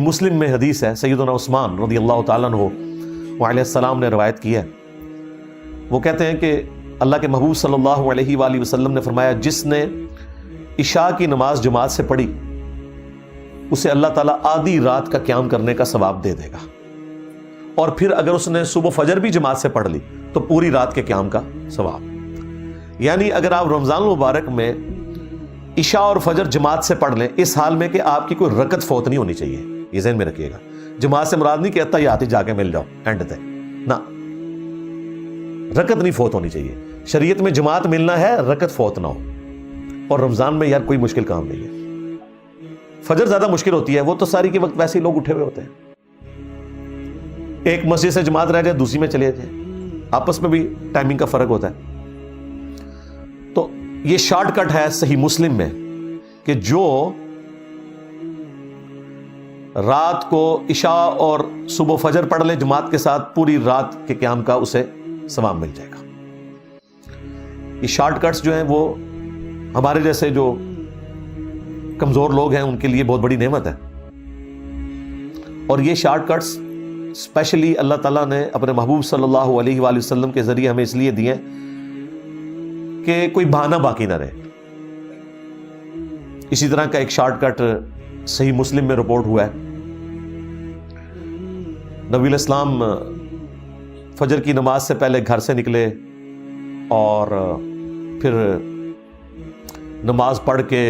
مسلم میں حدیث ہے، سیدنا عثمان رضی اللہ تعالیٰ عنہ علیہ السلام نے روایت کی ہے. وہ کہتے ہیں کہ اللہ کے محبوب صلی اللہ علیہ وآلہ وسلم نے فرمایا جس نے عشاء کی نماز جماعت سے پڑھی اسے اللہ تعالیٰ آدھی رات کا قیام کرنے کا ثواب دے دے گا، اور پھر اگر اس نے صبح فجر بھی جماعت سے پڑھ لی تو پوری رات کے قیام کا ثواب. یعنی اگر آپ رمضان المبارک میں عشاء اور فجر جماعت سے پڑھ لیں، اس حال میں کہ آپ کی کوئی رکعت فوت نہیں ہونی چاہیے، یہ ذہن میں رکھیے گا. جماعت سے مراد نہیں کہ اتحیات ہی جا کے مل جاؤ اینڈ تے، نہ، رکعت نہیں فوت ہونی چاہیے. شریعت میں جماعت ملنا ہے، رکعت فوت نہ ہو. اور رمضان میں یار کوئی مشکل کام نہیں ہے. فجر زیادہ مشکل ہوتی ہے، وہ تو ساری کے وقت ویسے ہی لوگ اٹھے ہوئے ہوتے ہیں. ایک مسجد سے جماعت رہ جائے دوسری میں چلے جائیں، آپس میں بھی ٹائمنگ کا فرق ہوتا ہے. تو یہ شارٹ کٹ ہے صحیح مسلم میں کہ جو رات کو عشاء اور صبح فجر پڑھ لے جماعت کے ساتھ، پوری رات کے قیام کا اسے ثواب مل جائے گا. یہ شارٹ کٹس جو ہیں وہ ہمارے جیسے جو کمزور لوگ ہیں ان کے لیے بہت بڑی نعمت ہے. اور یہ شارٹ کٹس اسپیشلی اللہ تعالیٰ نے اپنے محبوب صلی اللہ علیہ وآلہ وسلم کے ذریعے ہمیں اس لیے دیے کہ کوئی بہانہ باقی نہ رہے. اسی طرح کا ایک شارٹ کٹ صحیح مسلم میں رپورٹ ہوا ہے. نبی الاسلام فجر کی نماز سے پہلے گھر سے نکلے اور پھر نماز پڑھ کے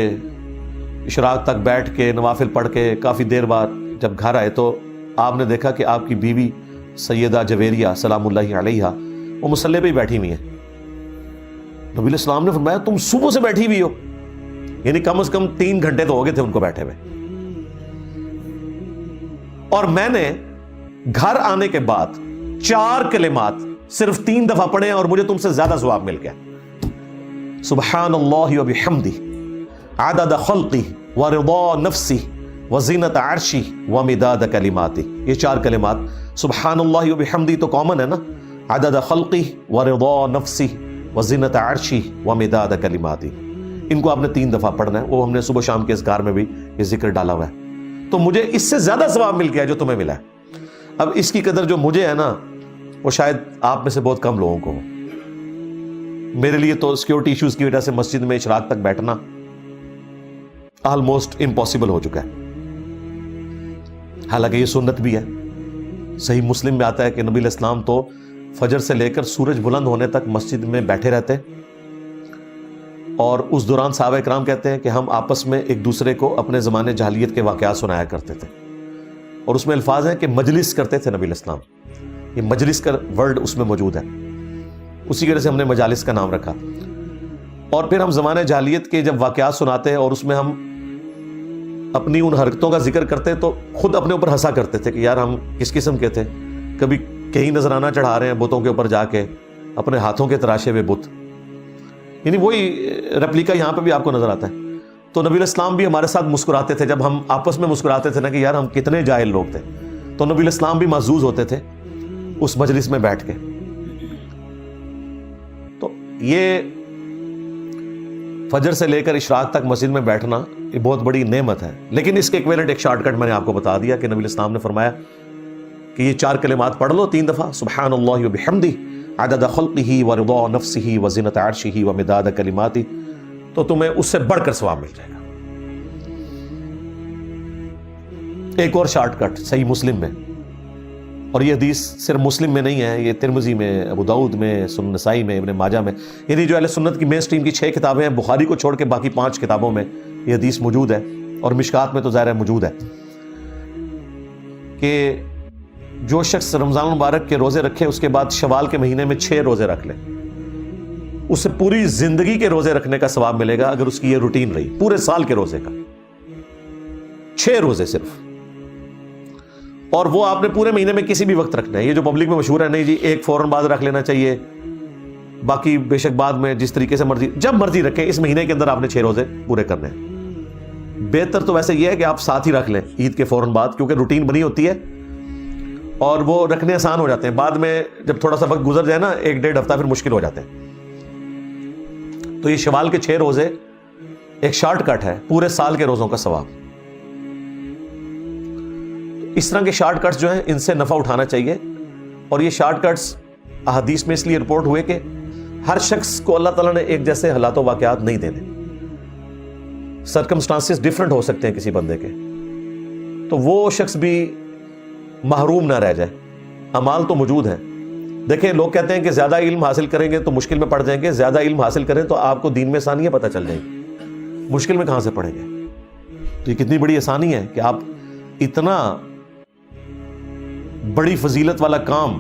اشراق تک بیٹھ کے نوافل پڑھ کے کافی دیر بعد جب گھر آئے تو آپ نے دیکھا کہ آپ کی بیوی سیدہ جویریہ سلام اللہ علیہا وہ مصلی پہ ہی بیٹھی ہوئی ہیں. نبی الاسلام نے فرمایا تم صبح سے بیٹھی ہوئی ہو، یعنی کم از کم 3 گھنٹے تو ہو گئے تھے ان کو بیٹھے ہوئے، اور میں نے گھر آنے کے بعد 4 کلمات صرف 3 دفعہ پڑھے اور مجھے تم سے زیادہ ثواب مل گیا. سبحان اللہ وبحمدہ عدد خلقہ ورضا نفسہ وزینت عرشہ ومداد کلماتہ. یہ 4 کلمات سبحان اللہ وبحمدہ تو کامن ہے نا، عدد خلقہ ورضا نفسہ وزینت عرشہ ومداد کلماتہ، ان کو آپ نے 3 دفعہ پڑھنا ہے. وہ ہم نے صبح شام کے اذکار میں بھی یہ ذکر ڈالا ہوا ہے. تو مجھے اس سے زیادہ ثواب مل گیا جو تمہیں ملا ہے. اب اس کی قدر جو مجھے ہے نا وہ شاید آپ میں سے بہت کم لوگوں کو ہو. میرے لیے تو سیکیورٹی ایشوز کی وجہ سے مسجد میں اشراق تک بیٹھنا آلموسٹ امپاسبل ہو چکا ہے. حالانکہ یہ سنت بھی ہے. صحیح مسلم میں آتا ہے کہ نبی الاسلام تو فجر سے لے کر سورج بلند ہونے تک مسجد میں بیٹھے رہتے، اور اس دوران صحابہ کرام کہتے ہیں کہ ہم آپس میں ایک دوسرے کو اپنے زمانے جاہلیت کے واقعات سنایا کرتے تھے. اور اس میں الفاظ ہیں کہ مجلس کرتے تھے نبی الاسلام. یہ مجلس کا ورڈ اس میں موجود ہے، اسی کی وجہ سے ہم نے مجالس کا نام رکھا. اور پھر ہم زمانے جاہلیت کے جب واقعات سناتے ہیں اور اس میں ہم اپنی ان حرکتوں کا ذکر کرتے تو خود اپنے اوپر ہنسا کرتے تھے کہ یار ہم کس قسم کے تھے. کبھی کہیں نذرانہ چڑھا رہے ہیں بتوں کے اوپر جا کے، اپنے ہاتھوں کے تراشے ہوئے بت، یعنی وہی ریپلیکا یہاں پہ بھی آپ کو نظر آتا ہے. تو نبی الاسلام بھی ہمارے ساتھ مسکراتے تھے جب ہم آپس میں مسکراتے تھے نا کہ یار ہم کتنے جاہل لوگ تھے. تو نبی الاسلام بھی محظوظ ہوتے تھے اس مجلس میں بیٹھ کے. تو یہ فجر سے لے کر اشراق تک مسجد میں بیٹھنا یہ بہت بڑی نعمت ہے. لیکن اس کے ایکویلنٹ ایک شارٹ کٹ میں نے آپ کو بتا دیا کہ نبی الاسلام نے فرمایا کہ یہ 4 کلمات پڑھ لو 3 دفعہ، سبحان اللہ وبحمدہ عدد خلقہ ورضا نفسہ وزینت عرشہ ومداد کلماتہ، تو تمہیں اس سے بڑھ کر ثواب مل جائے گا. ایک اور شارٹ کٹ صحیح مسلم میں، اور یہ حدیث صرف مسلم میں نہیں ہے، یہ ترمذی میں، ابو داؤد میں، سنن نسائی میں، ابن ماجہ میں، یعنی جو اہل سنت کی مین سٹریم کی 6 کتابیں ہیں، بخاری کو چھوڑ کے باقی 5 کتابوں میں یہ حدیث موجود ہے. اور مشکات میں تو ظاہر ہے موجود ہے کہ جو شخص رمضان المبارک کے روزے رکھے اس کے بعد شوال کے مہینے میں 6 روزے رکھ لے، اسے پوری زندگی کے روزے رکھنے کا ثواب ملے گا اگر اس کی یہ روٹین رہی پورے سال کے روزے کا. 6 روزے صرف، اور وہ آپ نے پورے مہینے میں کسی بھی وقت رکھنا ہے. یہ جو پبلک میں مشہور ہے نہیں جی ایک فوراً بعد رکھ لینا چاہیے، باقی بے شک بعد میں جس طریقے سے مرضی جب مرضی رکھیں، اس مہینے کے اندر آپ نے 6 روزے پورے کرنے ہیں. بہتر تو ویسے یہ ہے کہ آپ ساتھ ہی رکھ لیں عید کے فوراً بعد، کیونکہ روٹین بنی ہوتی ہے اور وہ رکھنے آسان ہو جاتے ہیں. بعد میں جب تھوڑا سا وقت گزر جائے نا 1-1.5 ہفتہ پھر مشکل ہو جاتے ہیں. تو یہ شوال کے 6 روزے ایک شارٹ کٹ ہے پورے سال کے روزوں کا ثواب. اس طرح کے شارٹ کٹس جو ہیں ان سے نفع اٹھانا چاہیے. اور یہ شارٹ کٹس احادیث میں اس لیے رپورٹ ہوئے کہ ہر شخص کو اللہ تعالیٰ نے ایک جیسے حالات و واقعات نہیں دینے. سرکمسٹانسز ڈفرنٹ ہو سکتے ہیں کسی بندے کے, تو وہ شخص بھی محروم نہ رہ جائے. اعمال تو موجود ہیں. دیکھیں لوگ کہتے ہیں کہ زیادہ علم حاصل کریں گے تو مشکل میں پڑ جائیں گے, زیادہ علم حاصل کریں تو آپ کو دین میں آسانیاں پتہ چل جائیں گی, مشکل میں کہاں سے پڑیں گے. تو یہ کتنی بڑی آسانی ہے کہ آپ اتنا بڑی فضیلت والا کام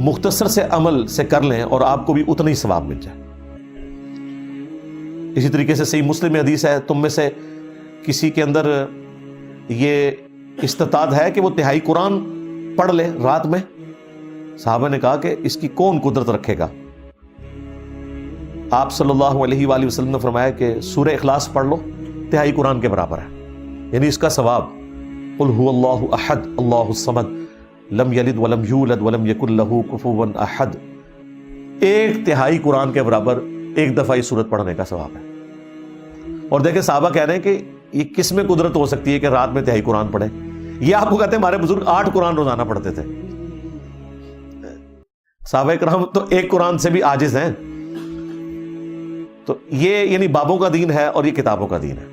مختصر سے عمل سے کر لیں اور آپ کو بھی اتنا ہی ثواب مل جائے. اسی طریقے سے صحیح مسلم میں حدیث ہے, تم میں سے کسی کے اندر یہ استطاعت ہے کہ وہ تہائی قرآن پڑھ لے رات میں. صحابہ نے کہا کہ اس کی کون قدرت رکھے گا. آپ صلی اللہ علیہ وآلہ وسلم نے فرمایا کہ سورہ اخلاص پڑھ لو, تہائی قرآن کے برابر ہے, یعنی اس کا ثواب. قل هو اللہ احد اللہ الصمد لم یلد ولم یولد ولم یکن لہ کفوا احد. ایک تہائی قرآن کے برابر ایک دفعہ یہ سورت پڑھنے کا ثواب ہے. اور دیکھیں صحابہ کہہ رہے ہیں کہ یہ کس میں قدرت ہو سکتی ہے کہ رات میں تہائی قرآن پڑھیں. یہ آپ کو کہتے ہیں ہمارے بزرگ 8 قرآن روزانہ پڑھتے تھے. صحابہ کرام تو ایک قرآن سے بھی عاجز ہیں. تو یہ یعنی بابوں کا دین ہے اور یہ کتابوں کا دین ہے.